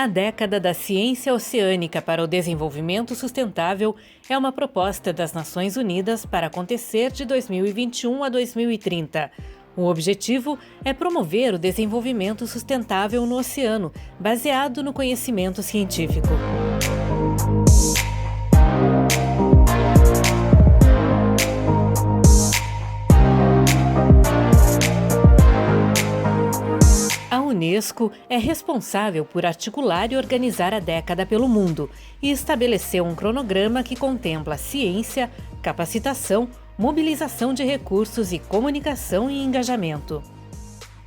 A década da ciência oceânica para o desenvolvimento sustentável é uma proposta das Nações Unidas para acontecer de 2021 a 2030. O objetivo é promover o desenvolvimento sustentável no oceano, baseado no conhecimento científico. A Unesco é responsável por articular e organizar a década pelo mundo e estabeleceu um cronograma que contempla ciência, capacitação, mobilização de recursos e comunicação e engajamento.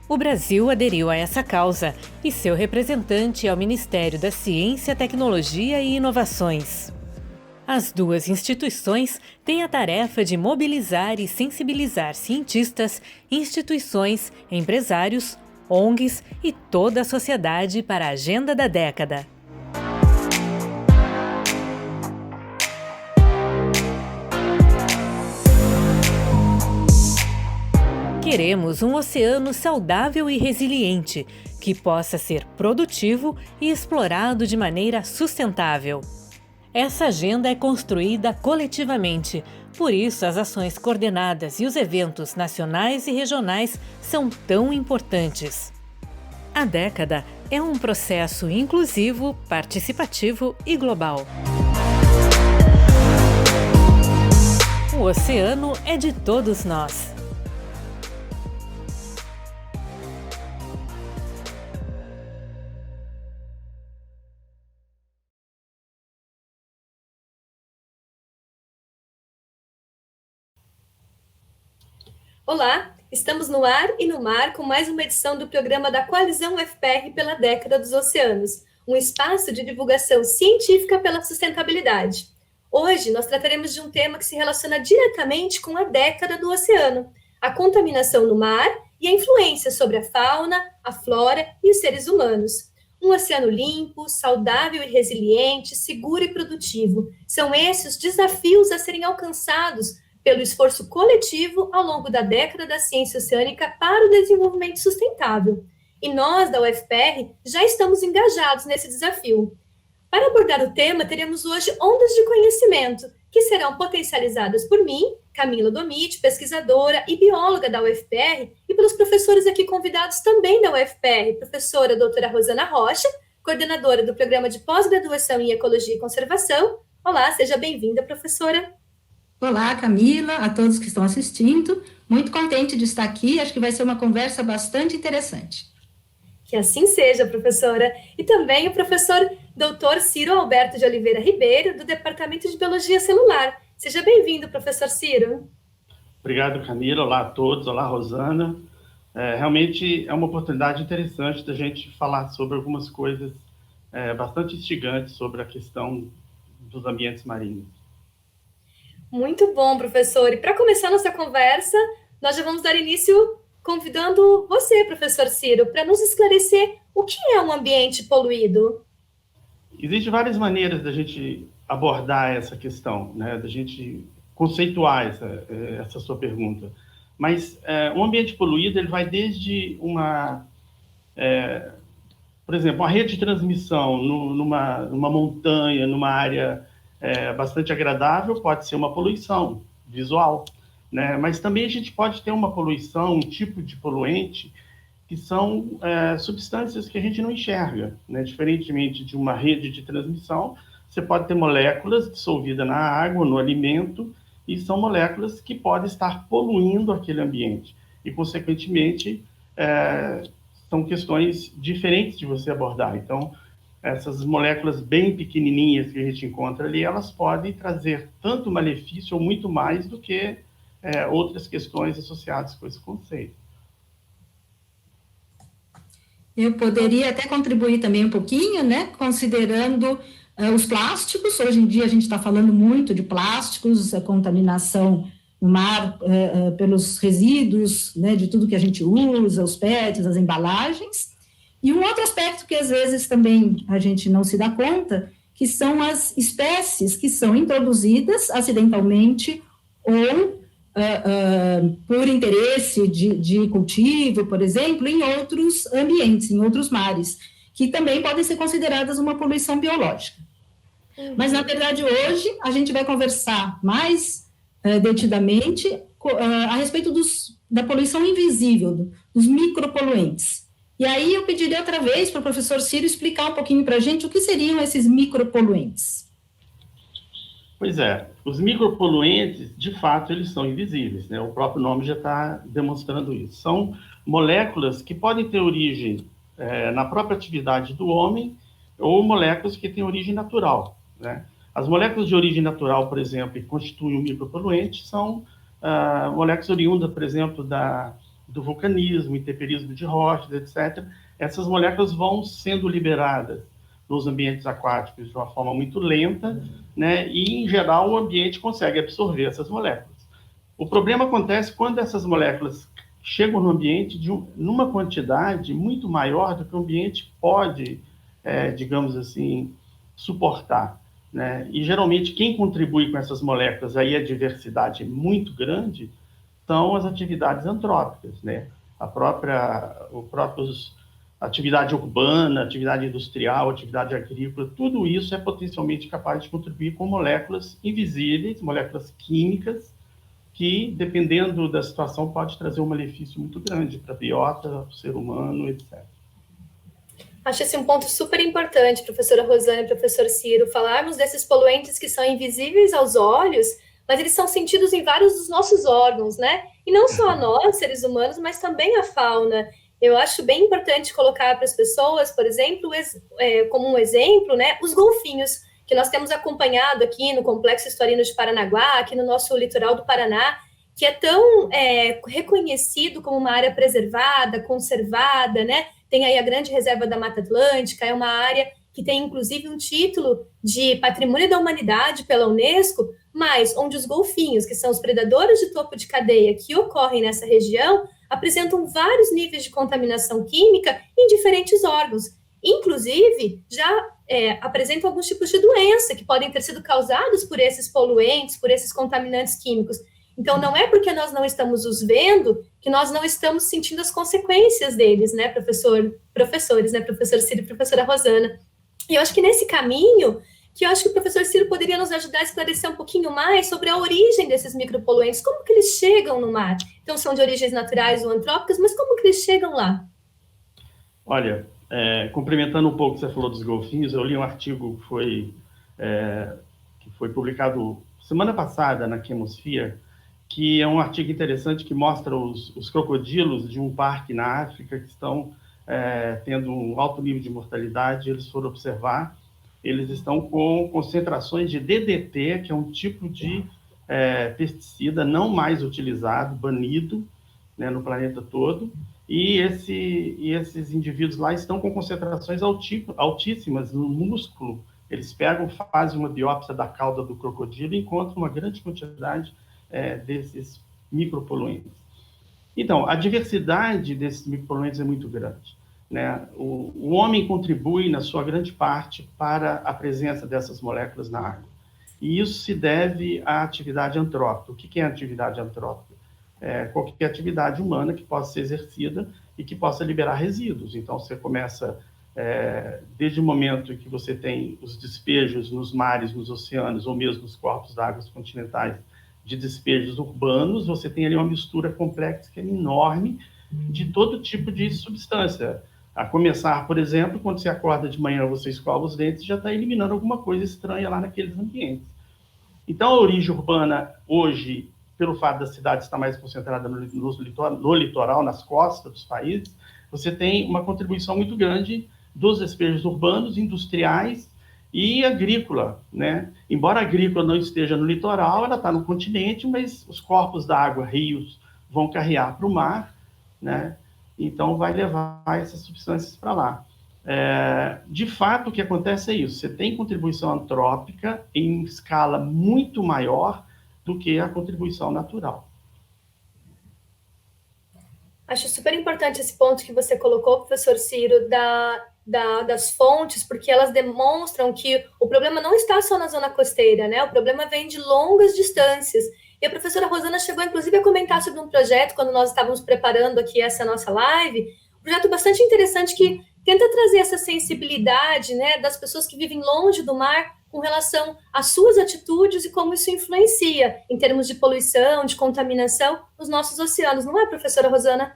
O Brasil aderiu a essa causa e seu representante é o Ministério da Ciência, Tecnologia e Inovações. As duas instituições têm a tarefa de mobilizar e sensibilizar cientistas, instituições, empresários, ONGs e toda a sociedade para a agenda da década. Queremos um oceano saudável e resiliente, que possa ser produtivo e explorado de maneira sustentável. Essa agenda é construída coletivamente, por isso as ações coordenadas e os eventos nacionais e regionais são tão importantes. A década é um processo inclusivo, participativo e global. O oceano é de todos nós. Olá, estamos no ar e no mar com mais uma edição do programa da Coalizão UFPR pela Década dos Oceanos, um espaço de divulgação científica pela sustentabilidade. Hoje nós trataremos de um tema que se relaciona diretamente com a década do oceano, a contaminação no mar e a influência sobre a fauna, a flora e os seres humanos. Um oceano limpo, saudável e resiliente, seguro e produtivo. São esses os desafios a serem alcançados pelo esforço coletivo ao longo da década da ciência oceânica para o desenvolvimento sustentável. E nós, da UFPR, já estamos engajados nesse desafio. Para abordar o tema, teremos hoje ondas de conhecimento, que serão potencializadas por mim, Camila Domit, pesquisadora e bióloga da UFPR, e pelos professores aqui convidados também da UFPR, professora doutora Rosana Rocha, coordenadora do Programa de Pós-Graduação em Ecologia e Conservação. Olá, seja bem-vinda, professora. Olá, Camila, a todos que estão assistindo. Muito contente de estar aqui, acho que vai ser uma conversa bastante interessante. Que assim seja, professora. E também o professor Dr. Ciro Alberto de Oliveira Ribeiro, do Departamento de Biologia Celular. Seja bem-vindo, professor Ciro. Obrigado, Camila. Olá a todos. Olá, Rosana. Realmente é uma oportunidade interessante da gente falar sobre algumas coisas bastante instigantes sobre a questão dos ambientes marinhos. Muito bom, professor. E para começar nossa conversa, nós já vamos dar início convidando você, professor Ciro, para nos esclarecer o que é um ambiente poluído. Existem várias maneiras da gente abordar essa questão, né? Da gente conceituar essa sua pergunta. Mas um ambiente poluído, ele vai desde por exemplo, uma rede de transmissão numa montanha, numa área bastante agradável, pode ser uma poluição visual, né? Mas também a gente pode ter uma poluição, um tipo de poluente, que são substâncias que a gente não enxerga, né? Diferentemente de uma rede de transmissão, você pode ter moléculas dissolvidas na água, no alimento, e são moléculas que podem estar poluindo aquele ambiente. E, consequentemente, são questões diferentes de você abordar. Então, essas moléculas bem pequenininhas que a gente encontra ali, elas podem trazer tanto malefício ou muito mais do que outras questões associadas com esse conceito. Eu poderia até contribuir também um pouquinho, né, considerando os plásticos. Hoje em dia a gente está falando muito de plásticos, a contaminação no mar pelos resíduos, né, de tudo que a gente usa, os PETs, as embalagens. E um outro aspecto que às vezes também a gente não se dá conta, que são as espécies que são introduzidas acidentalmente ou por interesse de cultivo, por exemplo, em outros ambientes, em outros mares. que também podem ser consideradas uma poluição biológica. Mas, na verdade, hoje, a gente vai conversar mais detidamente a respeito da poluição invisível, dos micropoluentes. E aí eu pediria outra vez para o professor Ciro explicar um pouquinho para a gente o que seriam esses micropoluentes. Pois é, os micropoluentes, de fato, eles são invisíveis, né? O próprio nome já está demonstrando isso. São moléculas que podem ter origem na própria atividade do homem ou moléculas que têm origem natural, né? As moléculas de origem natural, por exemplo, que constituem um micropoluente, são moléculas oriundas, por exemplo, do vulcanismo, intemperismo de rochas, etc. Essas moléculas vão sendo liberadas nos ambientes aquáticos de uma forma muito lenta, né? E, em geral, o ambiente consegue absorver essas moléculas. O problema acontece quando essas moléculas chegam no ambiente numa quantidade muito maior do que o ambiente pode, digamos assim, suportar, né? E, geralmente, quem contribui com essas moléculas, aí a diversidade é muito grande, são as atividades antrópicas, né? Atividade urbana, atividade industrial, atividade agrícola, tudo isso é potencialmente capaz de contribuir com moléculas invisíveis, moléculas químicas, que, dependendo da situação, pode trazer um malefício muito grande para a biota, para o ser humano, etc. Acho esse um ponto super importante, professora Rosana e professor Ciro, falarmos desses poluentes que são invisíveis aos olhos, mas eles são sentidos em vários dos nossos órgãos, né? E não só a nós, seres humanos, mas também a fauna. Eu acho bem importante colocar para as pessoas, por exemplo, como um exemplo, né, os golfinhos, que nós temos acompanhado aqui no Complexo Historino de Paranaguá, aqui no nosso litoral do Paraná, que é tão reconhecido como uma área preservada, conservada, né? Tem aí a grande reserva da Mata Atlântica, é uma área que tem, inclusive, um título de Patrimônio da Humanidade pela Unesco, mas onde os golfinhos, que são os predadores de topo de cadeia que ocorrem nessa região, apresentam vários níveis de contaminação química em diferentes órgãos. Inclusive, já apresentam alguns tipos de doença que podem ter sido causados por esses poluentes, por esses contaminantes químicos. Então, não é porque nós não estamos os vendo que nós não estamos sentindo as consequências deles, né, professores, né, professor Ciro e professora Rosana. E eu acho que nesse caminho, que eu acho que o professor Ciro poderia nos ajudar a esclarecer um pouquinho mais sobre a origem desses micropoluentes, como que eles chegam no mar. Então, são de origens naturais ou antrópicas, mas como que eles chegam lá? Olha, complementando um pouco o que você falou dos golfinhos, eu li um artigo que foi publicado semana passada na Chemosphere, que é um artigo interessante que mostra os crocodilos de um parque na África que estão tendo um alto nível de mortalidade. Eles foram observar, eles estão com concentrações de DDT, que é um tipo de pesticida não mais utilizado, banido, né, no planeta todo, e esses indivíduos lá estão com concentrações altíssimas no músculo. Eles fazem uma biópsia da cauda do crocodilo e encontram uma grande quantidade desses micropoluentes. Então, a diversidade desses micropoluentes é muito grande, né? O homem contribui, na sua grande parte, para a presença dessas moléculas na água. E isso se deve à atividade antrópica. O que é a atividade antrópica? Qualquer atividade humana que possa ser exercida e que possa liberar resíduos. Então, você começa, desde o momento em que você tem os despejos nos mares, nos oceanos, ou mesmo nos corpos d'água continentais, de despejos urbanos, você tem ali uma mistura complexa, enorme, de todo tipo de substância. A começar, por exemplo, quando você acorda de manhã, você escova os dentes, já está eliminando alguma coisa estranha lá naqueles ambientes. Então, a origem urbana, hoje, pelo fato da cidade estar mais concentrada no litoral, nas costas dos países, você tem uma contribuição muito grande dos despejos urbanos, industriais e agrícola, né? Embora a agrícola não esteja no litoral, ela está no continente, mas os corpos d'água, rios, vão carrear para o mar, né? Então, vai levar essas substâncias para lá. De fato, o que acontece é isso. Você tem contribuição antrópica em escala muito maior do que a contribuição natural. Acho super importante esse ponto que você colocou, professor Ciro, das fontes, porque elas demonstram que o problema não está só na zona costeira, né? O problema vem de longas distâncias. E a professora Rosana chegou, inclusive, a comentar sobre um projeto, quando nós estávamos preparando aqui essa nossa live, um projeto bastante interessante que tenta trazer essa sensibilidade, né, das pessoas que vivem longe do mar com relação às suas atitudes e como isso influencia em termos de poluição, de contaminação nos nossos oceanos, não é, professora Rosana?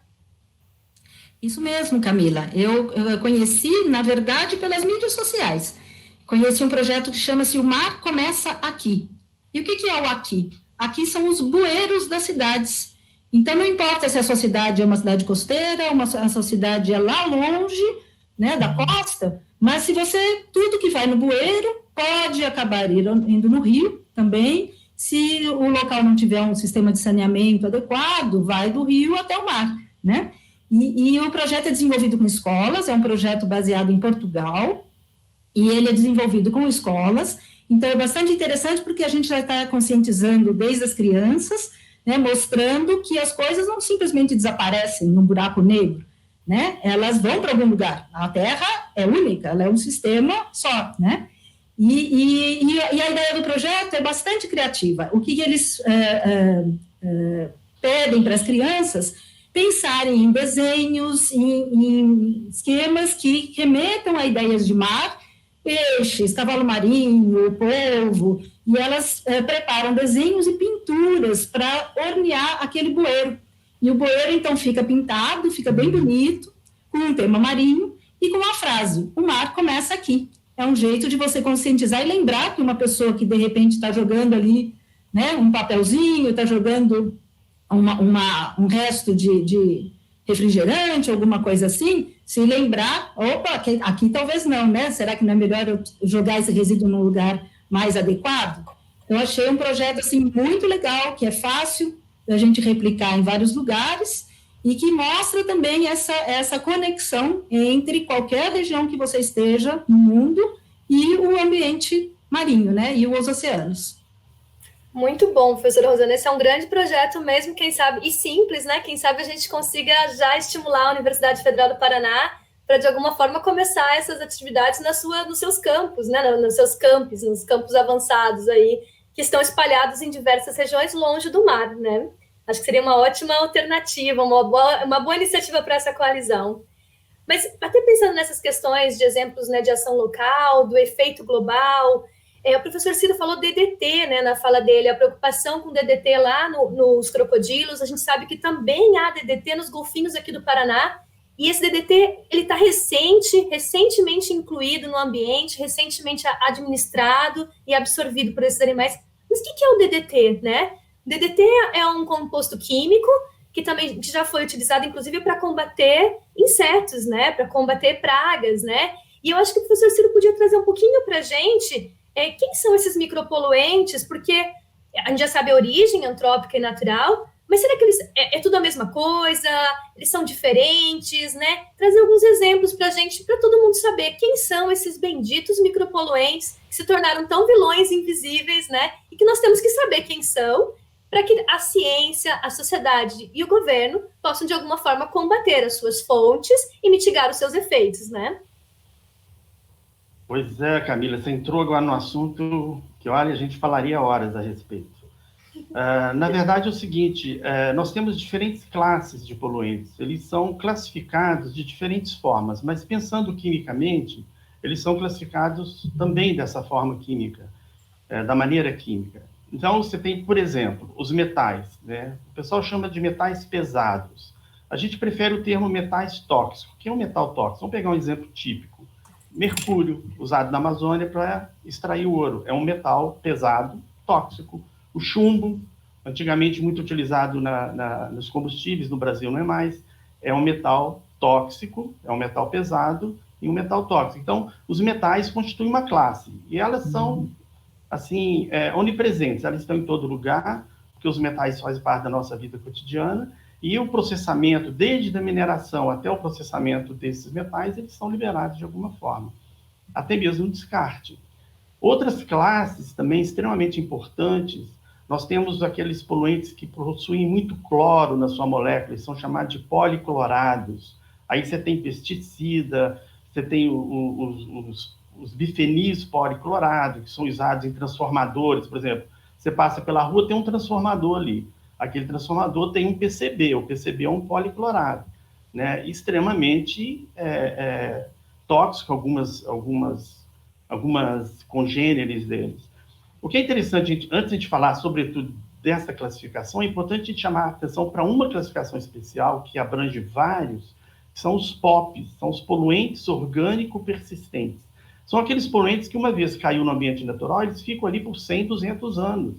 Isso mesmo, Camila. Eu conheci, na verdade, pelas mídias sociais. Conheci um projeto que chama-se O Mar Começa Aqui. E o que é o aqui? Aqui são os bueiros das cidades. Então, não importa se a sua cidade é uma cidade costeira, a sua cidade é lá longe, né, da costa, mas se você, tudo que vai no bueiro, pode acabar indo no rio também. Se o local não tiver um sistema de saneamento adequado, vai do rio até o mar, né? E o projeto é desenvolvido com escolas, é um projeto baseado em Portugal, e ele é desenvolvido com escolas, então é bastante interessante porque a gente já está conscientizando desde as crianças, né, mostrando que as coisas não simplesmente desaparecem num buraco negro, né, elas vão para algum lugar, a Terra é única, ela é um sistema só, né, e a ideia do projeto é bastante criativa. O que eles pedem para as crianças pensarem em desenhos, em esquemas que remetam a ideias de mar, peixes, cavalo marinho, polvo, e elas preparam desenhos e pinturas para ornear aquele bueiro. E o bueiro, então, fica pintado, fica bem bonito, com um tema marinho e com a frase, o mar começa aqui. É um jeito de você conscientizar e lembrar que uma pessoa que, de repente, está jogando ali, né, um papelzinho, está jogando um resto de refrigerante, alguma coisa assim, se lembrar, opa, aqui talvez não, né? Será que não é melhor eu jogar esse resíduo num lugar mais adequado? Eu achei um projeto, assim, muito legal, que é fácil da gente replicar em vários lugares e que mostra também essa conexão entre qualquer região que você esteja no mundo e o ambiente marinho, né? E os oceanos. Muito bom, professora Rosana. Esse é um grande projeto mesmo, quem sabe, e simples, né? Quem sabe a gente consiga já estimular a Universidade Federal do Paraná para, de alguma forma, começar essas atividades nos seus campos, né? Nos seus campos, nos campos avançados aí, que estão espalhados em diversas regiões longe do mar, né? Acho que seria uma ótima alternativa, uma boa iniciativa para essa coalizão. Mas, até pensando nessas questões de exemplos, né, de ação local, do efeito global, o professor Ciro falou DDT, né, na fala dele, a preocupação com DDT lá nos crocodilos. A gente sabe que também há DDT nos golfinhos aqui do Paraná, e esse DDT ele está recentemente incluído no ambiente, recentemente administrado e absorvido por esses animais. Mas o que é o DDT, né? O DDT é um composto químico que também já foi utilizado, inclusive, para combater insetos, né, para combater pragas, né? E eu acho que o professor Ciro podia trazer um pouquinho para a gente quem são esses micropoluentes, porque a gente já sabe a origem antrópica e natural, mas será que eles é tudo a mesma coisa? Eles são diferentes, né? Trazer alguns exemplos para a gente, para todo mundo saber quem são esses benditos micropoluentes que se tornaram tão vilões invisíveis, né? E que nós temos que saber quem são, para que a ciência, a sociedade e o governo possam, de alguma forma, combater as suas fontes e mitigar os seus efeitos, né? Pois é, Camila, você entrou agora no assunto que, olha, a gente falaria horas a respeito. Na verdade, é o seguinte, nós temos diferentes classes de poluentes, eles são classificados de diferentes formas, mas pensando quimicamente, eles são classificados também dessa forma química, da maneira química. Então, você tem, por exemplo, os metais, né? O pessoal chama de metais pesados. A gente prefere o termo metais tóxicos. O que é um metal tóxico? Vamos pegar um exemplo típico. Mercúrio, usado na Amazônia para extrair o ouro. É um metal pesado, tóxico. O chumbo, antigamente muito utilizado nos combustíveis, no Brasil não é mais, é um metal tóxico, é um metal pesado e um metal tóxico. Então, os metais constituem uma classe. E elas são, assim, onipresentes. Elas estão em todo lugar, porque os metais fazem parte da nossa vida cotidiana. E o processamento, desde a mineração até o processamento desses metais, eles são liberados de alguma forma, até mesmo no descarte. Outras classes também extremamente importantes, nós temos aqueles poluentes que possuem muito cloro na sua molécula, eles são chamados de policlorados. Aí você tem pesticida, você tem os bifenis policlorados, que são usados em transformadores, por exemplo. Você passa pela rua, tem um transformador ali. Aquele transformador tem um PCB, o PCB é um policlorado, né? Extremamente tóxico algumas congêneres deles. O que é interessante, antes de a gente falar, sobretudo, dessa classificação, é importante a gente chamar a atenção para uma classificação especial que abrange vários, que são os POPs, são os poluentes orgânico-persistentes. São aqueles poluentes que, uma vez caiu no ambiente natural, eles ficam ali por 100, 200 anos.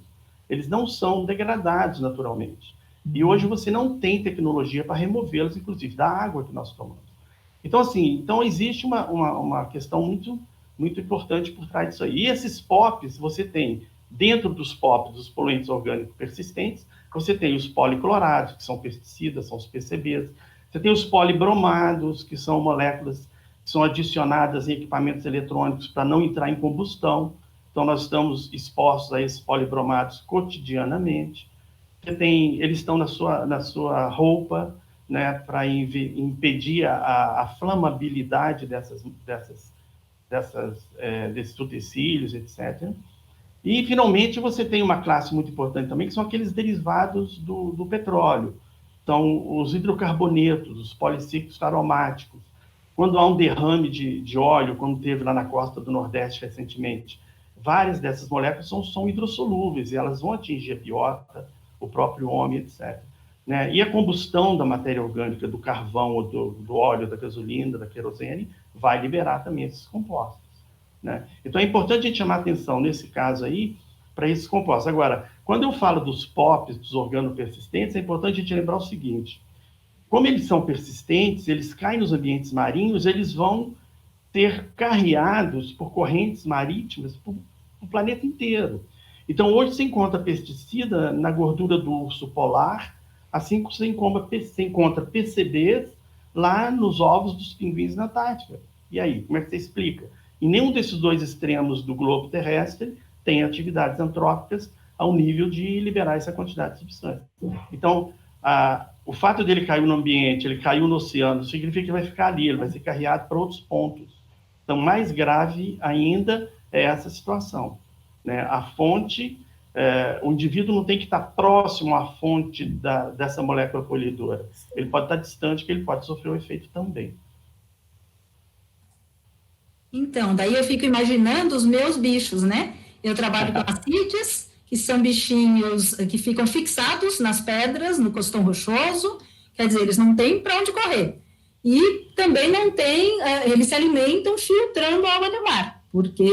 Eles não são degradados naturalmente. E hoje você não tem tecnologia para removê-los, inclusive, da água que nós tomamos. Então, assim, existe uma questão muito importante por trás disso aí. E esses POPs, você tem, dentro dos POPs, dos poluentes orgânicos persistentes, você tem os policlorados, que são pesticidas, são os PCBs. Você tem os polibromados, que são moléculas que são adicionadas em equipamentos eletrônicos para não entrar em combustão. Então, nós estamos expostos a esses polibromados cotidianamente. Eles estão na sua roupa, né, para impedir a flamabilidade desses utensílios, etc. E, finalmente, você tem uma classe muito importante também, que são aqueles derivados do petróleo. Então, os hidrocarbonetos, os policíclicos aromáticos. Quando há um derrame de óleo, como teve lá na costa do Nordeste recentemente, várias dessas moléculas são hidrossolúveis, e elas vão atingir a biota, o próprio homem, etc. Né? E a combustão da matéria orgânica, do carvão, ou do óleo, da gasolina, da querosene, vai liberar também esses compostos. Né? Então, é importante a gente chamar atenção, nesse caso aí, para esses compostos. Agora, quando eu falo dos POPs, dos organopersistentes, é importante a gente lembrar o seguinte: como eles são persistentes, eles caem nos ambientes marinhos, eles vão ser carreados por correntes marítimas para o planeta inteiro. Então, hoje se encontra pesticida na gordura do urso polar, assim como se encontra PCBs lá nos ovos dos pinguins na Antártica. E aí, como é que você explica? Em nenhum desses dois extremos do globo terrestre tem atividades antrópicas ao nível de liberar essa quantidade de substância. Então, o fato dele cair no ambiente, ele caiu no oceano, significa que ele vai ficar ali, ele vai ser carreado para outros pontos. Então, mais grave ainda é essa situação. Né? A fonte, o indivíduo não tem que estar próximo à fonte dessa molécula poluidora. Ele pode estar distante, que ele pode sofrer o efeito também. Então, daí eu fico imaginando os meus bichos, né? Eu trabalho com ascites, que são bichinhos que ficam fixados nas pedras, no costão rochoso, quer dizer, eles não têm para onde correr. E também não tem, eles se alimentam filtrando a água do mar, porque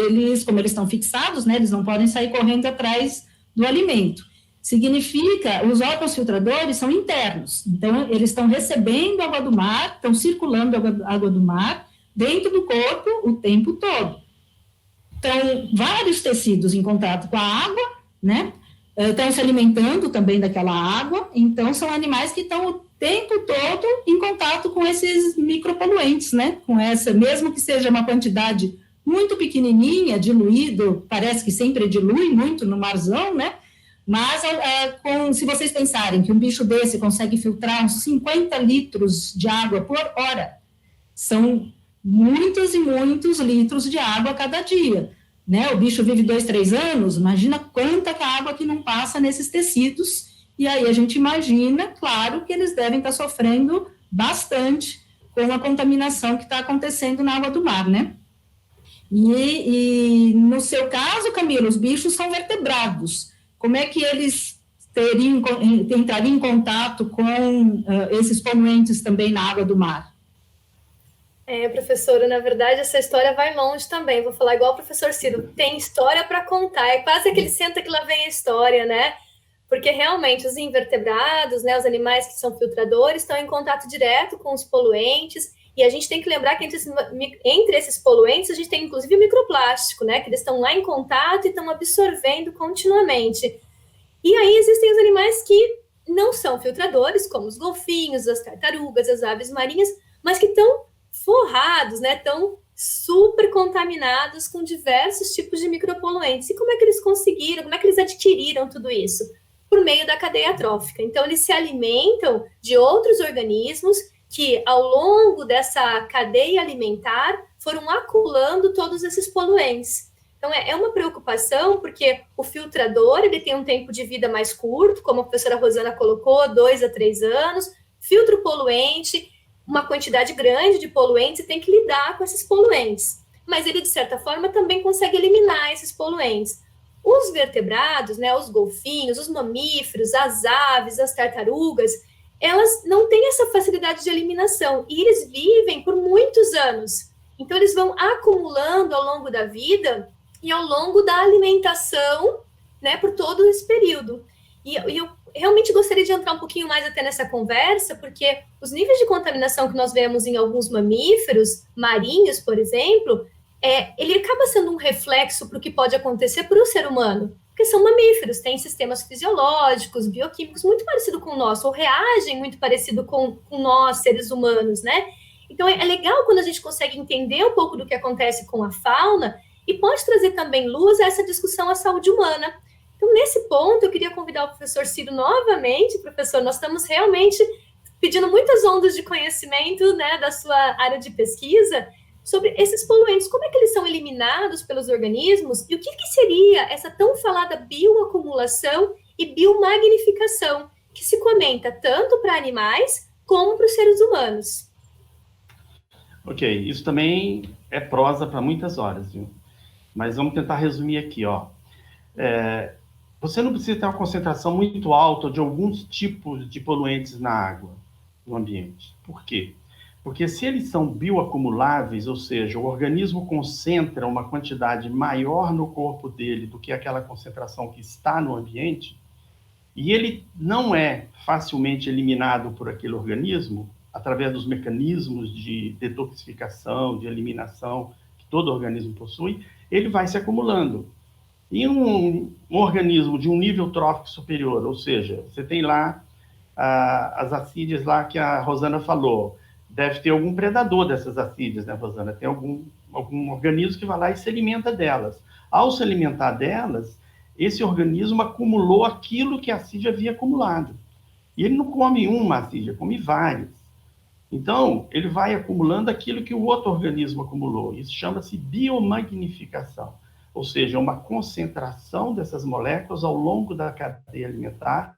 como eles estão fixados, né, eles não podem sair correndo atrás do alimento. Significa, os órgãos filtradores são internos, então eles estão recebendo água do mar, estão circulando água do mar dentro do corpo o tempo todo. Então, vários tecidos em contato com a água, né? Estão se alimentando também daquela água, então são animais que estão o tempo todo em contato com esses micropoluentes, né? Com essa, mesmo que seja uma quantidade muito pequenininha, diluído, parece que sempre dilui muito no marzão, né? Mas se vocês pensarem que um bicho desse consegue filtrar uns 50 litros de água por hora, são muitos e muitos litros de água a cada dia. Né? O bicho vive 2, 3 anos, imagina quanta água que não passa nesses tecidos, e aí a gente imagina, claro, que eles devem estar sofrendo bastante com a contaminação que está acontecendo na água do mar, né? E no seu caso, Camila, os bichos são vertebrados. Como é que eles entrariam em contato com esses poluentes também na água do mar? Professora, na verdade, essa história vai longe também. Vou falar igual o professor Ciro, tem história para contar. É quase aquele senta que lá vem a história, né? Porque realmente os invertebrados, né, os animais que são filtradores, estão em contato direto com os poluentes. E a gente tem que lembrar que entre esses poluentes, a gente tem inclusive o microplástico, né? Que eles estão lá em contato e estão absorvendo continuamente. E aí existem os animais que não são filtradores, como os golfinhos, as tartarugas, as aves marinhas, mas que estão forrados, né, tão super contaminados com diversos tipos de micropoluentes. E como é que eles conseguiram, como é que eles adquiriram tudo isso? Por meio da cadeia trófica. Então, eles se alimentam de outros organismos que, ao longo dessa cadeia alimentar, foram acumulando todos esses poluentes. Então, é uma preocupação, porque o filtrador ele tem um tempo de vida mais curto, como a professora Rosana colocou, 2 a 3 anos, filtra o poluente, uma quantidade grande de poluentes e tem que lidar com esses poluentes. Mas ele, de certa forma, também consegue eliminar esses poluentes. Os vertebrados, né, os golfinhos, os mamíferos, as aves, as tartarugas, elas não têm essa facilidade de eliminação e eles vivem por muitos anos. Então, eles vão acumulando ao longo da vida e ao longo da alimentação, né, por todo esse período. E eu realmente gostaria de entrar um pouquinho mais até nessa conversa, porque os níveis de contaminação que nós vemos em alguns mamíferos marinhos, por exemplo, ele acaba sendo um reflexo para o que pode acontecer para o ser humano, porque são mamíferos, têm sistemas fisiológicos, bioquímicos muito parecidos com o nosso, ou reagem muito parecido com nós, seres humanos, né? Então, é legal quando a gente consegue entender um pouco do que acontece com a fauna e pode trazer também luz a essa discussão à saúde humana. Então, nesse ponto, eu queria convidar o professor Ciro novamente. Professor, nós estamos realmente pedindo muitas ondas de conhecimento, né, da sua área de pesquisa sobre esses poluentes, como é que eles são eliminados pelos organismos e o que seria essa tão falada bioacumulação e biomagnificação, que se comenta tanto para animais como para os seres humanos. Ok, isso também é prosa para muitas horas, viu? Mas vamos tentar resumir aqui, ó. Você não precisa ter uma concentração muito alta de alguns tipos de poluentes na água, no ambiente. Por quê? Porque se eles são bioacumuláveis, ou seja, o organismo concentra uma quantidade maior no corpo dele do que aquela concentração que está no ambiente, e ele não é facilmente eliminado por aquele organismo, através dos mecanismos de detoxificação, de eliminação que todo organismo possui, ele vai se acumulando. E um organismo de um nível trófico superior, ou seja, você tem lá as assídeas lá que a Rosana falou, deve ter algum predador dessas assídeas, né, Rosana? Tem algum organismo que vai lá e se alimenta delas. Ao se alimentar delas, esse organismo acumulou aquilo que a assídia havia acumulado. E ele não come uma assídia, come várias. Então, ele vai acumulando aquilo que o outro organismo acumulou. Isso chama-se biomagnificação, ou seja, uma concentração dessas moléculas ao longo da cadeia alimentar,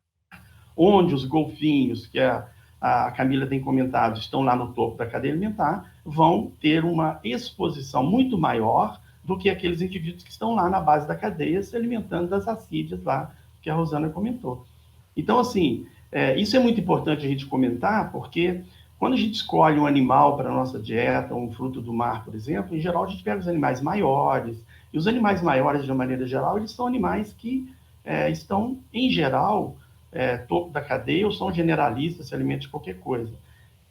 onde os golfinhos, que a Camila tem comentado, estão lá no topo da cadeia alimentar, vão ter uma exposição muito maior do que aqueles indivíduos que estão lá na base da cadeia se alimentando das assídias lá que a Rosana comentou. Então, assim, isso é muito importante a gente comentar, porque quando a gente escolhe um animal para a nossa dieta, um fruto do mar, por exemplo, em geral a gente pega os animais maiores, e os animais maiores, de uma maneira geral, eles são animais que estão, em geral, topo da cadeia, ou são generalistas, se alimentam de qualquer coisa.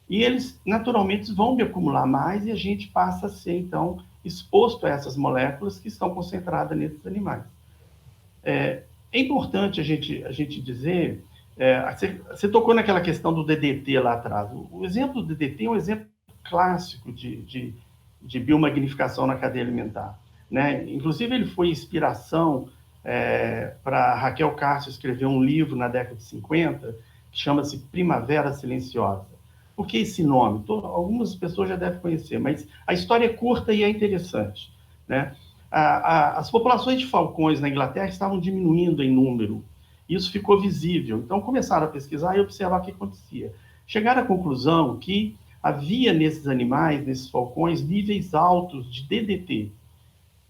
E eles, naturalmente, vão acumular mais e a gente passa a ser, então, exposto a essas moléculas que estão concentradas nesses animais. É importante a gente dizer, você tocou naquela questão do DDT lá atrás. O exemplo do DDT é um exemplo clássico de biomagnificação na cadeia alimentar, né? Inclusive, ele foi inspiração para Raquel Castro escrever um livro na década de 50, que chama-se Primavera Silenciosa. Por que esse nome? Algumas pessoas já devem conhecer, mas a história é curta e é interessante, né? As populações de falcões na Inglaterra estavam diminuindo em número. Isso ficou visível. Então, começaram a pesquisar e observar o que acontecia. Chegaram à conclusão que havia nesses animais, nesses falcões, níveis altos de DDT,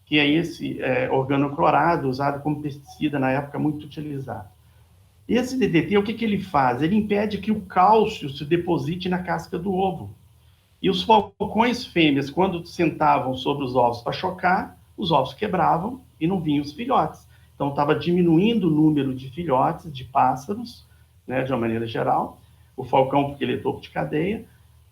que é esse organoclorado usado como pesticida na época muito utilizado. Esse DDT, o que ele faz? Ele impede que o cálcio se deposite na casca do ovo. E os falcões fêmeas, quando sentavam sobre os ovos para chocar, os ovos quebravam e não vinham os filhotes. Então, estava diminuindo o número de filhotes, de pássaros, né, de uma maneira geral. O falcão, porque ele é topo de cadeia,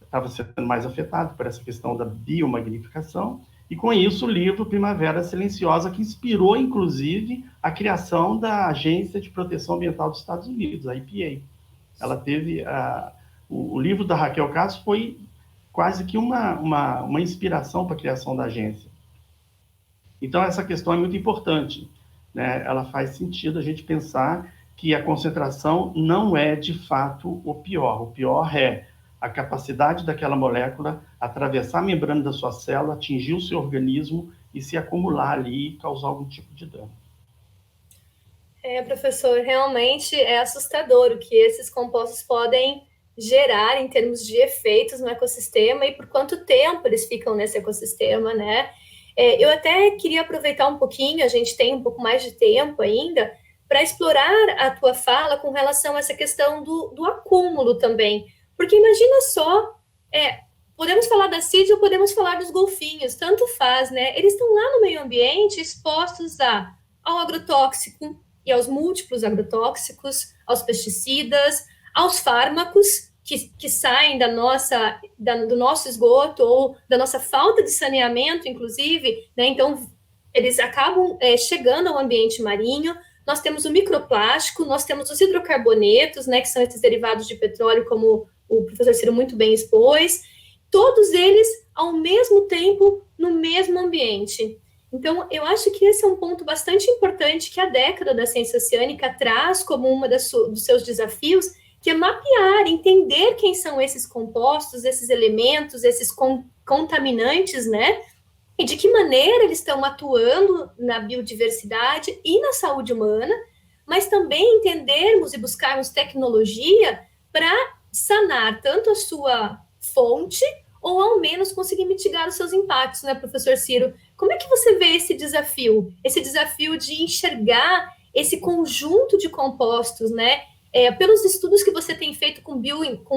estava sendo mais afetado por essa questão da biomagnificação. E, com isso, o livro Primavera Silenciosa, que inspirou, inclusive, a criação da Agência de Proteção Ambiental dos Estados Unidos, a EPA. Ela teve... o livro da Raquel Castro foi quase que uma inspiração para a criação da agência. Então, essa questão é muito importante, né? Ela faz sentido a gente pensar que a concentração não é, de fato, o pior. O pior é a capacidade daquela molécula atravessar a membrana da sua célula, atingir o seu organismo e se acumular ali e causar algum tipo de dano. Professor, realmente é assustador o que esses compostos podem gerar em termos de efeitos no ecossistema e por quanto tempo eles ficam nesse ecossistema, né? Eu até queria aproveitar um pouquinho, a gente tem um pouco mais de tempo ainda, para explorar a tua fala com relação a essa questão do acúmulo também. Porque imagina só, podemos falar da CID ou podemos falar dos golfinhos, tanto faz, né? Eles estão lá no meio ambiente expostos ao agrotóxico e aos múltiplos agrotóxicos, aos pesticidas, aos fármacos que saem do nosso esgoto ou da nossa falta de saneamento, inclusive, né? Então, eles acabam chegando ao ambiente marinho. Nós temos o microplástico, nós temos os hidrocarbonetos, né, que são esses derivados de petróleo, como o professor Ciro muito bem expôs, todos eles ao mesmo tempo no mesmo ambiente. Então, eu acho que esse é um ponto bastante importante que a década da ciência oceânica traz como uma dos seus desafios, que é mapear, entender quem são esses compostos, esses elementos, esses contaminantes, né? E de que maneira eles estão atuando na biodiversidade e na saúde humana, mas também entendermos e buscarmos tecnologia para sanar tanto a sua fonte ou ao menos conseguir mitigar os seus impactos, né, professor Ciro? Como é que você vê esse desafio? Esse desafio de enxergar esse conjunto de compostos, né? Pelos estudos que você tem feito com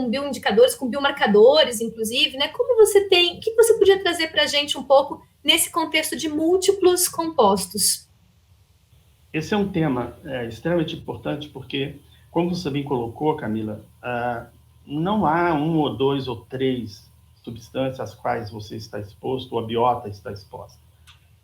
bioindicadores, com biomarcadores, inclusive, né? O que você podia trazer para a gente um pouco nesse contexto de múltiplos compostos? Esse é um tema extremamente importante porque, como você bem colocou, Camila, não há 1 ou 2 ou 3 substâncias às quais você está exposto, ou a biota está exposta.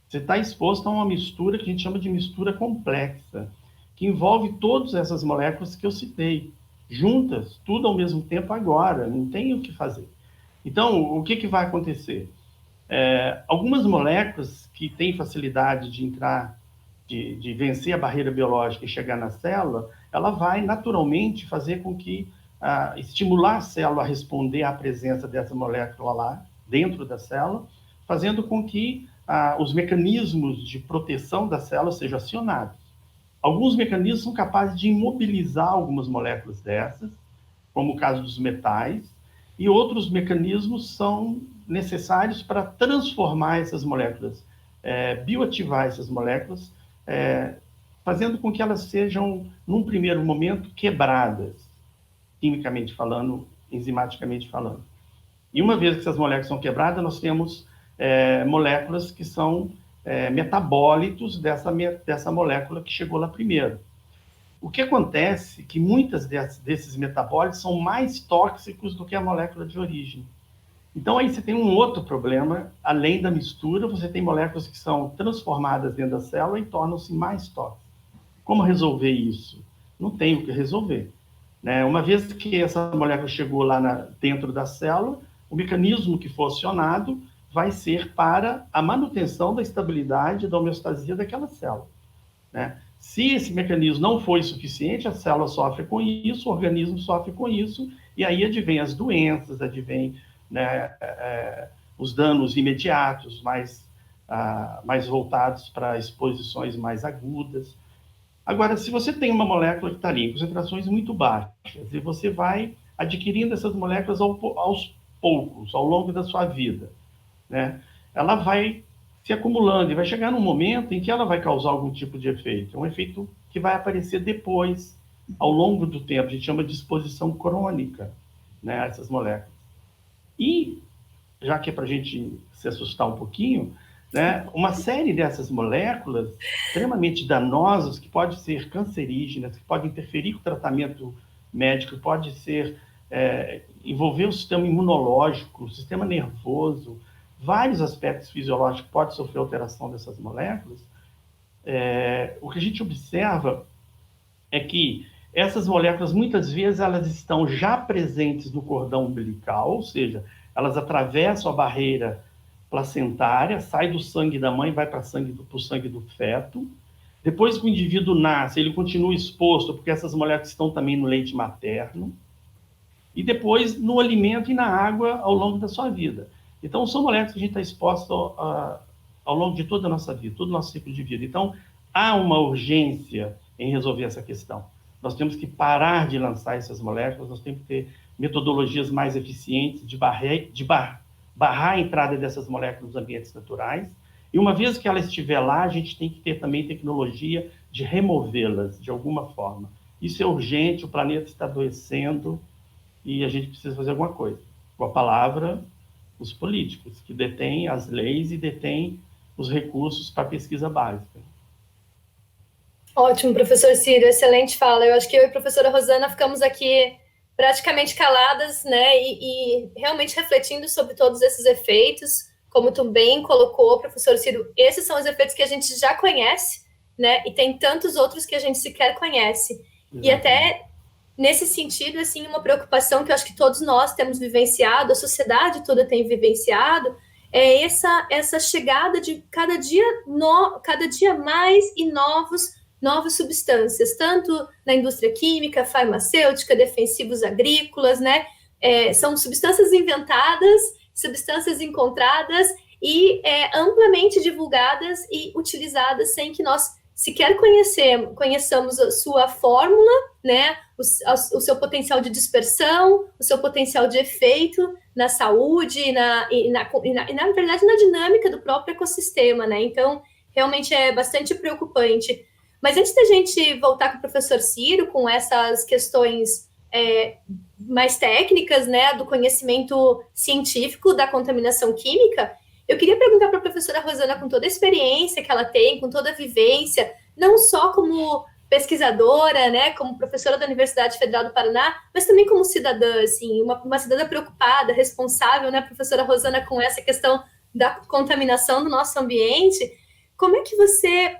Você está exposto a uma mistura que a gente chama de mistura complexa, que envolve todas essas moléculas que eu citei, juntas, tudo ao mesmo tempo agora, não tem o que fazer. Então, o que vai acontecer? Algumas moléculas que têm facilidade de entrar, de vencer a barreira biológica e chegar na célula, ela vai naturalmente fazer com que, estimular a célula a responder à presença dessa molécula lá, dentro da célula, fazendo com que os mecanismos de proteção da célula sejam acionados. Alguns mecanismos são capazes de imobilizar algumas moléculas dessas, como o caso dos metais, e outros mecanismos são necessários para transformar essas moléculas, bioativar essas moléculas, fazendo com que elas sejam, num primeiro momento, quebradas, quimicamente falando, enzimaticamente falando. E uma vez que essas moléculas são quebradas, nós temos moléculas que são metabólitos dessa molécula que chegou lá primeiro. O que acontece é que muitas desses metabólitos são mais tóxicos do que a molécula de origem. Então, aí você tem um outro problema, além da mistura, você tem moléculas que são transformadas dentro da célula e tornam-se mais tóxicas. Como resolver isso? Não tem o que resolver, né? Uma vez que essa molécula chegou lá dentro da célula, o mecanismo que for acionado vai ser para a manutenção da estabilidade da homeostasia daquela célula, né? Se esse mecanismo não for suficiente, a célula sofre com isso, o organismo sofre com isso, e aí advém as doenças, advém, né, os danos imediatos, mais voltados para exposições mais agudas. Agora, se você tem uma molécula que está ali em concentrações muito baixas, e você vai adquirindo essas moléculas aos poucos, ao longo da sua vida, né, ela vai se acumulando e vai chegar num momento em que ela vai causar algum tipo de efeito. É um efeito que vai aparecer depois, ao longo do tempo. A gente chama de exposição crônica, né, a essas moléculas. E, já que é para a gente se assustar um pouquinho, né, uma série dessas moléculas extremamente danosas, que podem ser cancerígenas, que podem interferir com o tratamento médico, pode ser envolver o sistema imunológico, o sistema nervoso, vários aspectos fisiológicos podem sofrer alteração dessas moléculas. O que a gente observa é que essas moléculas, muitas vezes, elas estão já presentes no cordão umbilical, ou seja, elas atravessam a barreira placentária, sai do sangue da mãe, vai para o sangue do feto. Depois que o indivíduo nasce, ele continua exposto, porque essas moléculas estão também no leite materno, e depois no alimento e na água ao longo da sua vida. Então, são moléculas que a gente está exposto ao longo de toda a nossa vida, todo o nosso ciclo de vida. Então, há uma urgência em resolver essa questão. Nós temos que parar de lançar essas moléculas, nós temos que ter metodologias mais eficientes de barrar a entrada dessas moléculas nos ambientes naturais. E uma vez que ela estiver lá, a gente tem que ter também tecnologia de removê-las de alguma forma. Isso é urgente, o planeta está adoecendo e a gente precisa fazer alguma coisa. Com a palavra, os políticos, que detêm as leis e detêm os recursos para a pesquisa básica. Ótimo, professor Ciro, excelente fala. Eu acho que eu e a professora Rosana ficamos aqui praticamente caladas, né, e realmente refletindo sobre todos esses efeitos. Como tu bem colocou, professor Ciro, esses são os efeitos que a gente já conhece, né, e tem tantos outros que a gente sequer conhece. Exatamente. E até nesse sentido, assim, uma preocupação que eu acho que todos nós temos vivenciado, a sociedade toda tem vivenciado, é essa chegada de cada dia mais e novas substâncias, tanto na indústria química, farmacêutica, defensivos agrícolas, né? São substâncias inventadas, substâncias encontradas e amplamente divulgadas e utilizadas sem que nós sequer conheçamos a sua fórmula, né? O seu potencial de dispersão, o seu potencial de efeito na saúde e na verdade, na dinâmica do próprio ecossistema, né? Então, realmente é bastante preocupante. Mas antes da gente voltar com o professor Ciro, com essas questões mais técnicas, né, do conhecimento científico da contaminação química, eu queria perguntar para a professora Rosana, com toda a experiência que ela tem, com toda a vivência, não só como pesquisadora, né, como professora da Universidade Federal do Paraná, mas também como cidadã, assim, uma cidadã preocupada, responsável, né, professora Rosana, com essa questão da contaminação do nosso ambiente. Como é que você...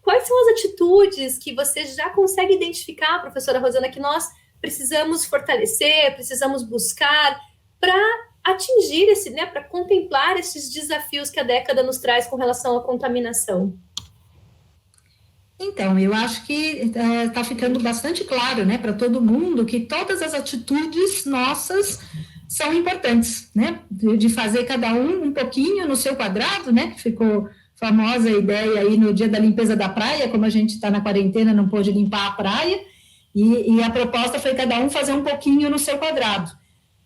Quais são as atitudes que você já consegue identificar, professora Rosana, que nós precisamos fortalecer, precisamos buscar para atingir né, para contemplar esses desafios que a década nos traz com relação à contaminação? Então, eu acho que está ficando bastante claro, né, para todo mundo que todas as atitudes nossas são importantes, né, de fazer cada um pouquinho no seu quadrado, né, que ficou famosa ideia aí no dia da limpeza da praia, como a gente está na quarentena, não pôde limpar a praia, e a proposta foi cada um fazer um pouquinho no seu quadrado,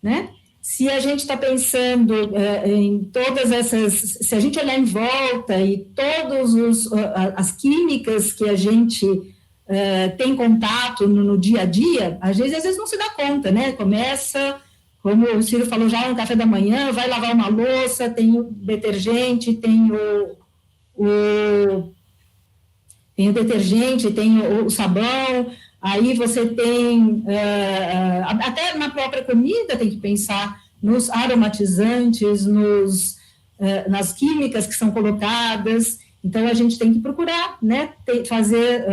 né? Se a gente está pensando em todas essas, se a gente olhar em volta e todas as químicas que a gente tem contato no dia a dia, às vezes não se dá conta, né? Começa, como o Ciro falou já no café da manhã, vai lavar uma louça, tem o detergente, tem o detergente, tem o sabão, aí você tem, até na própria comida tem que pensar nos aromatizantes, nas químicas que são colocadas, então a gente tem que procurar, né, fazer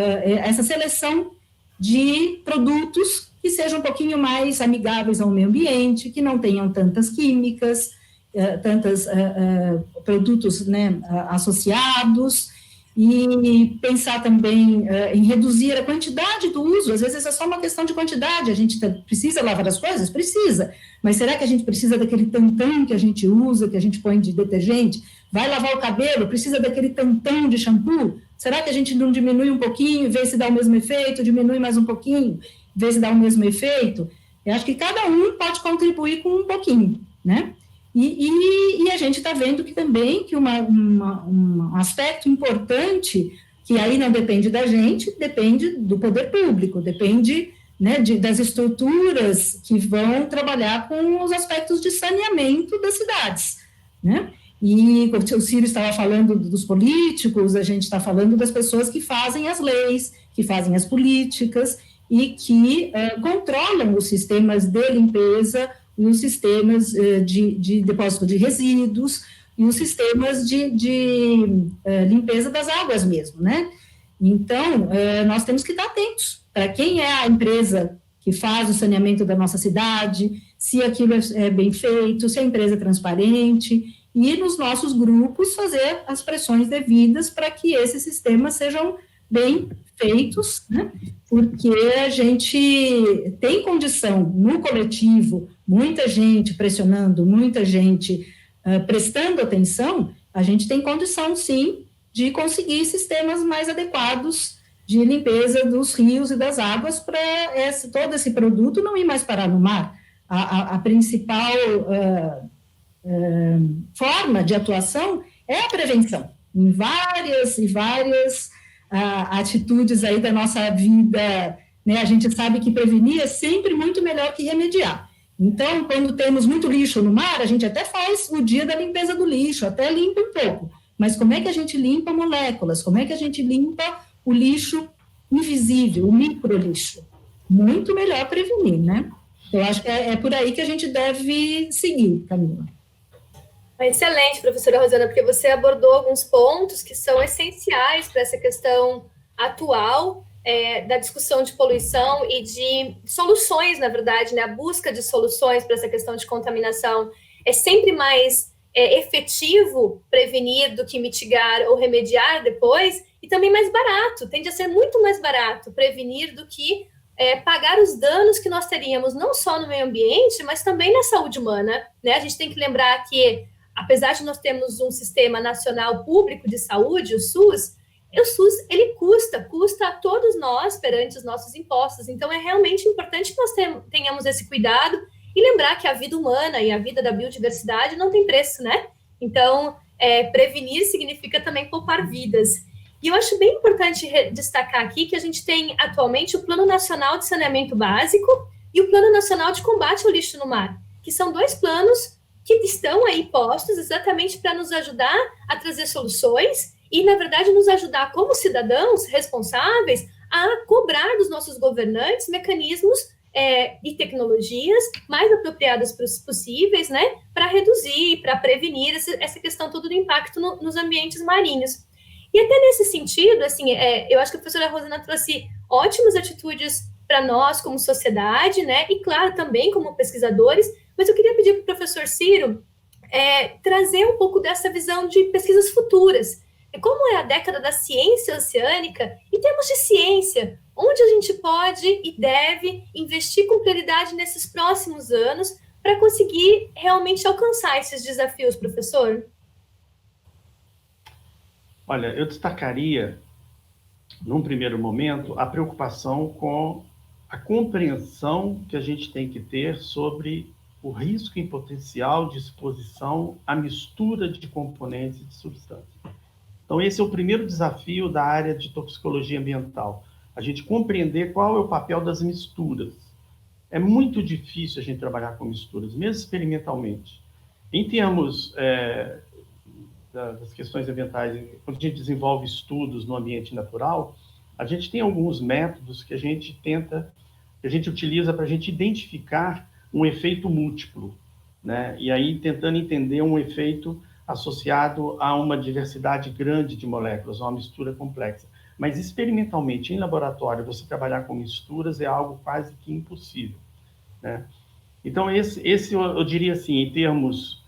essa seleção de produtos que sejam um pouquinho mais amigáveis ao meio ambiente, que não tenham tantas químicas, tantos produtos, né, associados, e pensar também em reduzir a quantidade do uso. Às vezes é só uma questão de quantidade, a gente precisa lavar as coisas? Precisa, mas será que a gente precisa daquele tantão que a gente usa, que a gente põe de detergente? Vai lavar o cabelo, precisa daquele tantão de shampoo? Será que a gente não diminui um pouquinho, vê se dá o mesmo efeito, diminui mais um pouquinho, vê se dá o mesmo efeito? Eu acho que cada um pode contribuir com um pouquinho, né? E a gente está vendo que também que um aspecto importante, que aí não depende da gente, depende do poder público, depende, né, das estruturas que vão trabalhar com os aspectos de saneamento das cidades, né? E o Ciro estava falando dos políticos, a gente está falando das pessoas que fazem as leis, que fazem as políticas e que controlam os sistemas de limpeza, os sistemas de depósito de resíduos e os sistemas de limpeza das águas mesmo, né? Então, nós temos que estar atentos para quem é a empresa que faz o saneamento da nossa cidade, se aquilo é bem feito, se a empresa é transparente, e nos nossos grupos fazer as pressões devidas para que esses sistemas sejam bem feitos, né? Porque a gente tem condição no coletivo, muita gente pressionando, muita gente prestando atenção, a gente tem condição, sim, de conseguir sistemas mais adequados de limpeza dos rios e das águas para todo esse produto não ir mais parar no mar. a principal forma de atuação é a prevenção, em várias e várias atitudes aí da nossa vida, né? A gente sabe que prevenir é sempre muito melhor que remediar. Então, quando temos muito lixo no mar, a gente até faz o dia da limpeza do lixo, até limpa um pouco, mas como é que a gente limpa moléculas? Como é que a gente limpa o lixo invisível, o microlixo? Muito melhor prevenir, né? Eu acho que é por aí que a gente deve seguir, Camila. Excelente, professora Rosana, porque você abordou alguns pontos que são essenciais para essa questão atual da discussão de poluição e de soluções, na verdade, né? A busca de soluções para essa questão de contaminação é sempre mais efetivo prevenir do que mitigar ou remediar depois, e também mais barato, tende a ser muito mais barato prevenir do que pagar os danos que nós teríamos, não só no meio ambiente, mas também na saúde humana, né? A gente tem que lembrar que, apesar de nós termos um sistema nacional público de saúde, o SUS, ele custa a todos nós perante os nossos impostos. Então, é realmente importante que nós tenhamos esse cuidado e lembrar que a vida humana e a vida da biodiversidade não tem preço, né? Então, prevenir significa também poupar vidas. E eu acho bem importante destacar aqui que a gente tem atualmente o Plano Nacional de Saneamento Básico e o Plano Nacional de Combate ao Lixo no Mar, que são 2 planos que estão aí postos exatamente para nos ajudar a trazer soluções e, na verdade, nos ajudar como cidadãos responsáveis a cobrar dos nossos governantes mecanismos e tecnologias mais apropriadas possíveis, né, para reduzir, para prevenir essa questão toda do impacto nos ambientes marinhos. E até nesse sentido, assim, eu acho que a professora Rosana trouxe ótimas atitudes para nós como sociedade, né, e claro, também como pesquisadores, mas eu queria pedir para o professor Ciro trazer um pouco dessa visão de pesquisas futuras. Como é a década da ciência oceânica, em termos de ciência, onde a gente pode e deve investir com prioridade nesses próximos anos para conseguir realmente alcançar esses desafios, professor? Olha, eu destacaria, num primeiro momento, a preocupação com a compreensão que a gente tem que ter sobre o risco em potencial de exposição à mistura de componentes de substâncias. Então, esse é o primeiro desafio da área de toxicologia ambiental, a gente compreender qual é o papel das misturas. É muito difícil a gente trabalhar com misturas, mesmo experimentalmente. Em termos das questões ambientais, quando a gente desenvolve estudos no ambiente natural, a gente tem alguns métodos que a gente utiliza para a gente identificar um efeito múltiplo, né? E aí tentando entender um efeito associado a uma diversidade grande de moléculas, uma mistura complexa. Mas experimentalmente, em laboratório, você trabalhar com misturas é algo quase que impossível, né? Então, esse eu diria assim, em termos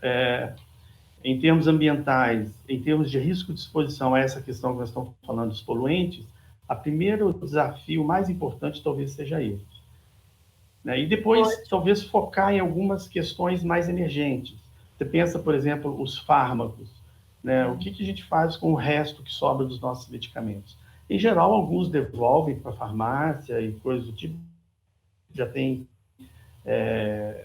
ambientais, em termos de risco de exposição a essa questão que nós estamos falando dos poluentes, o primeiro desafio mais importante talvez seja esse, né? E depois, talvez, focar em algumas questões mais emergentes. Você pensa, por exemplo, os fármacos, né? O que a gente faz com o resto que sobra dos nossos medicamentos? Em geral, alguns devolvem para a farmácia e coisas do tipo, já tem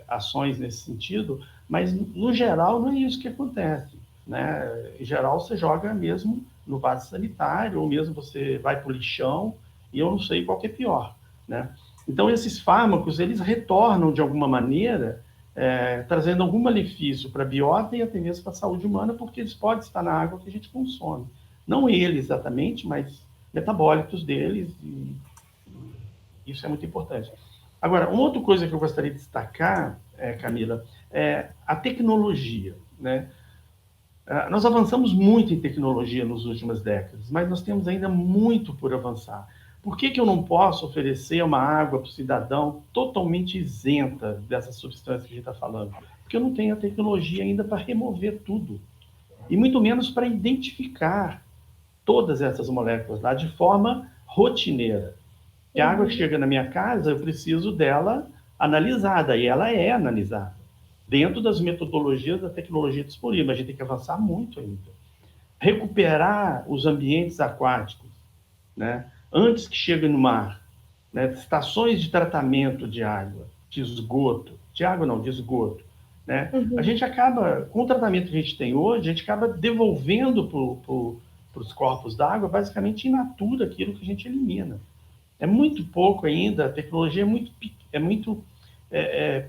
ações nesse sentido, mas, no geral, não é isso que acontece, né? Em geral, você joga mesmo no vaso sanitário, ou mesmo você vai para o lixão, e eu não sei qual que é pior, né? Então, esses fármacos, eles retornam, de alguma maneira, trazendo algum malefício para a biota e até mesmo para a saúde humana, porque eles podem estar na água que a gente consome. Não eles exatamente, mas metabólitos deles, e isso é muito importante. Agora, uma outra coisa que eu gostaria de destacar, Camila, é a tecnologia, né? Nós avançamos muito em tecnologia nas últimas décadas, mas nós temos ainda muito por avançar. Por que eu não posso oferecer uma água para o cidadão totalmente isenta dessas substâncias que a gente está falando? Porque eu não tenho a tecnologia ainda para remover tudo, e muito menos para identificar todas essas moléculas lá de forma rotineira. E a água que chega na minha casa, eu preciso dela analisada, e ela é analisada, dentro das metodologias da tecnologia disponível, mas a gente tem que avançar muito ainda. Recuperar os ambientes aquáticos, né? Antes que chegue no mar, né? Estações de tratamento de água, de esgoto, de água não, de esgoto, né? A gente acaba, com o tratamento que a gente tem hoje, a gente acaba devolvendo para os corpos d'água, basicamente in natura, aquilo que a gente elimina. É muito pouco ainda, a tecnologia é muito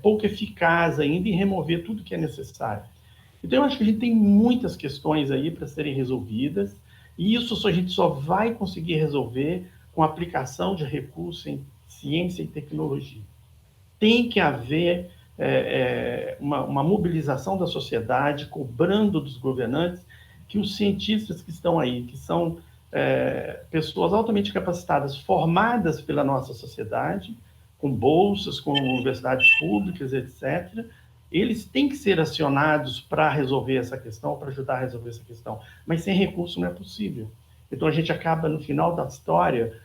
pouco eficaz ainda em remover tudo que é necessário. Então, eu acho que a gente tem muitas questões aí para serem resolvidas, e isso a gente só vai conseguir resolver com a aplicação de recursos em ciência e tecnologia. Tem que haver uma mobilização da sociedade, cobrando dos governantes que os cientistas que estão aí, que são pessoas altamente capacitadas, formadas pela nossa sociedade, com bolsas, com universidades públicas, etc., eles têm que ser acionados para resolver essa questão, para ajudar a resolver essa questão. Mas sem recurso não é possível. Então, a gente acaba, no final da história,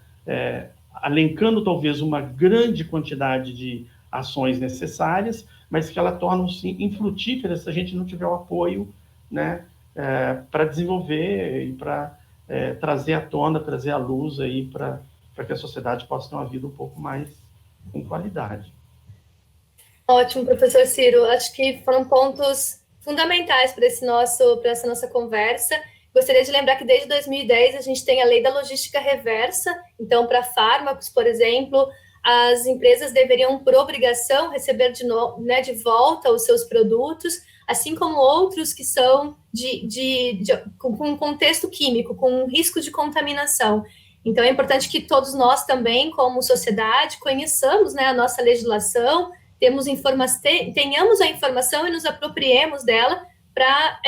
alencando talvez uma grande quantidade de ações necessárias, mas que elas tornam-se infrutíferas se a gente não tiver o apoio, né, para desenvolver e para trazer à tona, trazer à luz aí para que a sociedade possa ter uma vida um pouco mais com qualidade. Ótimo, professor Ciro. Acho que foram pontos fundamentais para essa nossa conversa. Gostaria de lembrar que desde 2010 a gente tem a lei da logística reversa. Então, para fármacos, por exemplo, as empresas deveriam, por obrigação, receber de volta os seus produtos, assim como outros que são com um contexto químico, com um risco de contaminação. Então, é importante que todos nós também, como sociedade, conheçamos, né, a nossa legislação, tenhamos a informação e nos apropriemos dela para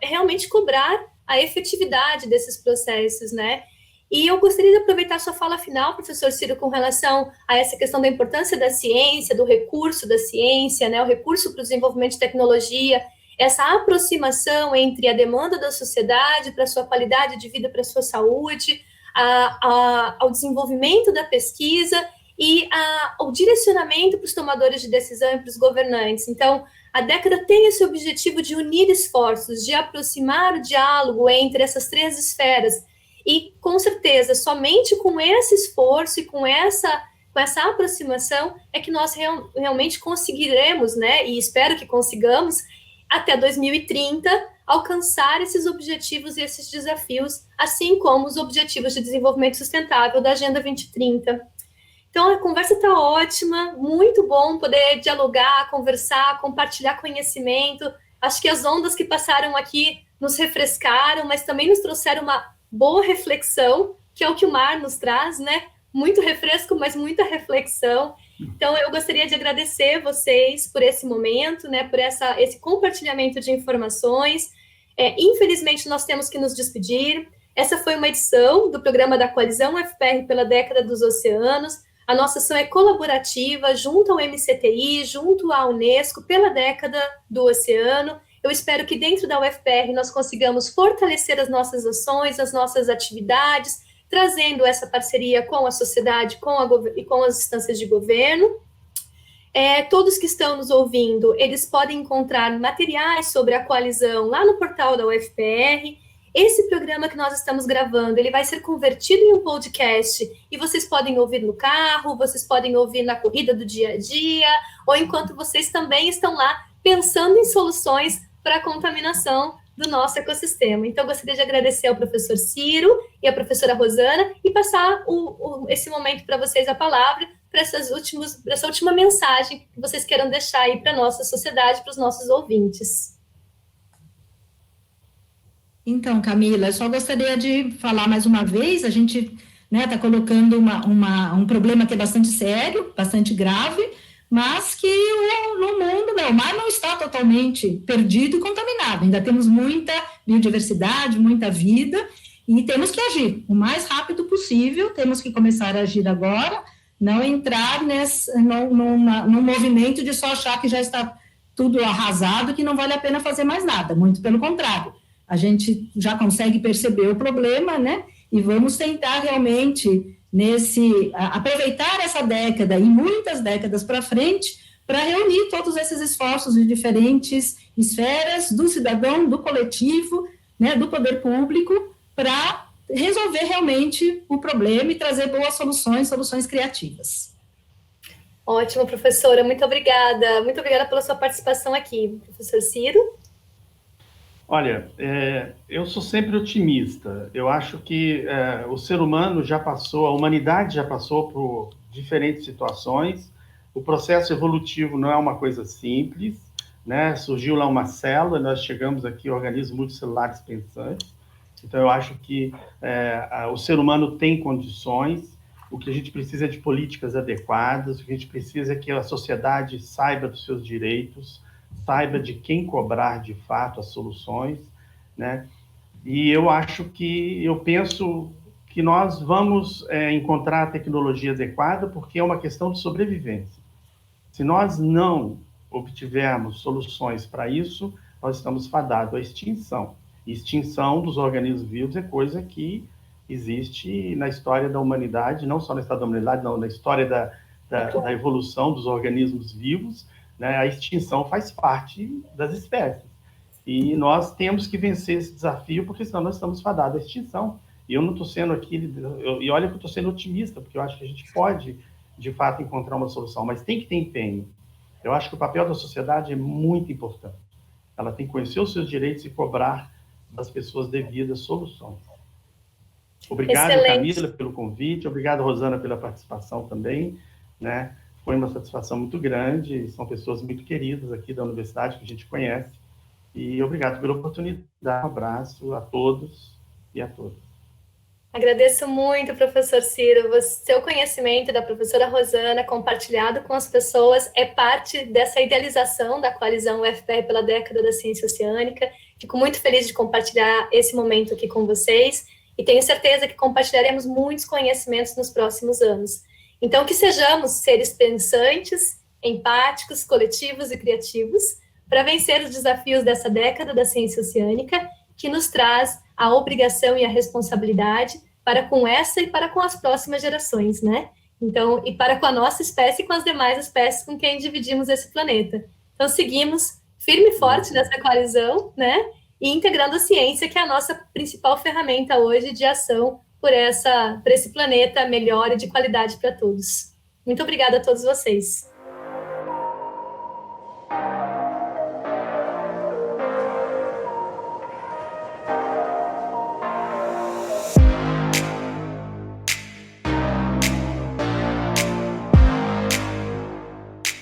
realmente cobrar a efetividade desses processos, né? E eu gostaria de aproveitar sua fala final, professor Ciro, com relação a essa questão da importância da ciência, do recurso da ciência, né, o recurso para o desenvolvimento de tecnologia, essa aproximação entre a demanda da sociedade para a sua qualidade de vida, para a sua saúde, ao desenvolvimento da pesquisa e ao direcionamento para os tomadores de decisão e para os governantes. Então, a década tem esse objetivo de unir esforços, de aproximar o diálogo entre essas três esferas. E, com certeza, somente com esse esforço e com essa aproximação é que nós realmente conseguiremos, né, e espero que consigamos, até 2030, alcançar esses objetivos e esses desafios, assim como os objetivos de desenvolvimento sustentável da Agenda 2030. Então, a conversa está ótima, muito bom poder dialogar, conversar, compartilhar conhecimento. Acho que as ondas que passaram aqui nos refrescaram, mas também nos trouxeram uma boa reflexão, que é o que o mar nos traz, né? Muito refresco, mas muita reflexão. Então, eu gostaria de agradecer vocês por esse momento, né? Por esse compartilhamento de informações. Infelizmente, nós temos que nos despedir. Essa foi uma edição do programa da Coalizão UFPR pela Década dos Oceanos. A nossa ação é colaborativa, junto ao MCTI, junto à Unesco, pela Década do Oceano. Eu espero que dentro da UFPR nós consigamos fortalecer as nossas ações, as nossas atividades, trazendo essa parceria com a sociedade e com as instâncias de governo. Todos que estão nos ouvindo, eles podem encontrar materiais sobre a coalizão lá no portal da UFPR. Esse programa que nós estamos gravando, ele vai ser convertido em um podcast e vocês podem ouvir no carro, vocês podem ouvir na corrida do dia a dia, ou enquanto vocês também estão lá pensando em soluções para a contaminação do nosso ecossistema. Então, eu gostaria de agradecer ao professor Ciro e à professora Rosana e passar esse momento para vocês a palavra, para essa última mensagem que vocês queiram deixar aí para a nossa sociedade, para os nossos ouvintes. Então, Camila, eu só gostaria de falar mais uma vez, a gente está colocando um problema que é bastante sério, bastante grave, mas que no mundo, o mar não está totalmente perdido e contaminado, ainda temos muita biodiversidade, muita vida, e temos que agir o mais rápido possível, temos que começar a agir agora, não entrar num movimento de só achar que já está tudo arrasado, que não vale a pena fazer mais nada, muito pelo contrário. A gente já consegue perceber o problema, né? E vamos tentar realmente aproveitar essa década e muitas décadas para frente para reunir todos esses esforços de diferentes esferas do cidadão, do coletivo, né, do poder público, para resolver realmente o problema e trazer boas soluções criativas. Ótimo, professora, muito obrigada. Muito obrigada pela sua participação aqui. Professor Ciro? Olha, eu sou sempre otimista. Eu acho que o ser humano já passou, a humanidade já passou por diferentes situações. O processo evolutivo não é uma coisa simples, né? Surgiu lá uma célula, nós chegamos aqui a organismos multicelulares pensantes. Então, eu acho que o ser humano tem condições. O que a gente precisa é de políticas adequadas, o que a gente precisa é que a sociedade saiba dos seus direitos, saiba de quem cobrar de fato as soluções, né? E eu penso que nós vamos encontrar a tecnologia adequada porque é uma questão de sobrevivência. Se nós não obtivermos soluções para isso, nós estamos fadados à extinção. E extinção dos organismos vivos é coisa que existe na história da humanidade, não só na história da humanidade, não, na história da evolução dos organismos vivos, né? A extinção faz parte das espécies. E nós temos que vencer esse desafio, porque senão nós estamos fadados à extinção. E eu não estou sendo aqui, e olha que eu estou sendo otimista, porque eu acho que a gente pode, de fato, encontrar uma solução, mas tem que ter empenho. Eu acho que o papel da sociedade é muito importante. Ela tem que conhecer os seus direitos e cobrar das pessoas devidas soluções. Obrigado, Excelente. Camila, pelo convite. Obrigado, Rosana, pela participação também, né? Foi uma satisfação muito grande. São pessoas muito queridas aqui da universidade, que a gente conhece. E obrigado pela oportunidade. Um abraço a todos e a todas. Agradeço muito, professor Ciro. Seu conhecimento da professora Rosana, compartilhado com as pessoas, é parte dessa idealização da coalizão UFPR pela década da ciência oceânica. Fico muito feliz de compartilhar esse momento aqui com vocês e tenho certeza que compartilharemos muitos conhecimentos nos próximos anos. Então, que sejamos seres pensantes, empáticos, coletivos e criativos para vencer os desafios dessa década da ciência oceânica, que nos traz a obrigação e a responsabilidade para com essa e para com as próximas gerações, né? Então, e para com a nossa espécie e com as demais espécies com quem dividimos esse planeta. Então, seguimos firme e forte nessa coalizão, né? E integrando a ciência, que é a nossa principal ferramenta hoje de ação por esse planeta melhor e de qualidade para todos. Muito obrigada a todos vocês.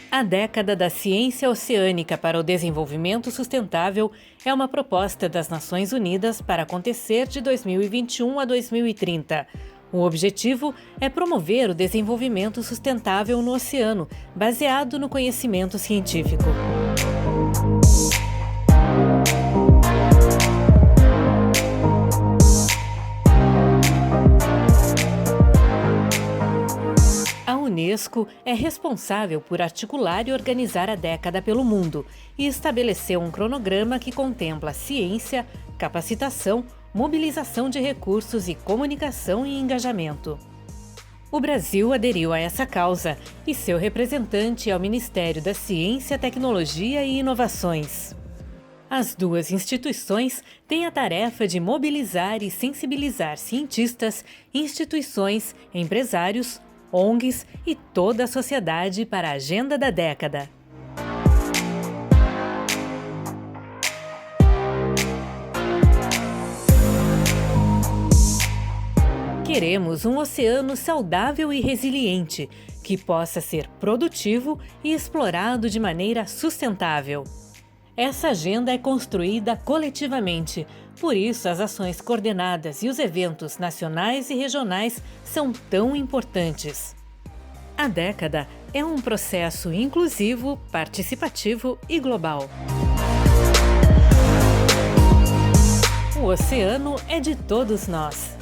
A década da ciência oceânica para o desenvolvimento sustentável é uma proposta das Nações Unidas para acontecer de 2021 a 2030. O objetivo é promover o desenvolvimento sustentável no oceano, baseado no conhecimento científico. A Unesco é responsável por articular e organizar a década pelo mundo e estabeleceu um cronograma que contempla ciência, capacitação, mobilização de recursos e comunicação e engajamento. O Brasil aderiu a essa causa e seu representante é o Ministério da Ciência, Tecnologia e Inovações. As duas instituições têm a tarefa de mobilizar e sensibilizar cientistas, instituições, empresários, ONGs e toda a sociedade para a agenda da década. Queremos um oceano saudável e resiliente, que possa ser produtivo e explorado de maneira sustentável. Essa agenda é construída coletivamente, por isso as ações coordenadas e os eventos nacionais e regionais são tão importantes. A década é um processo inclusivo, participativo e global. O oceano é de todos nós.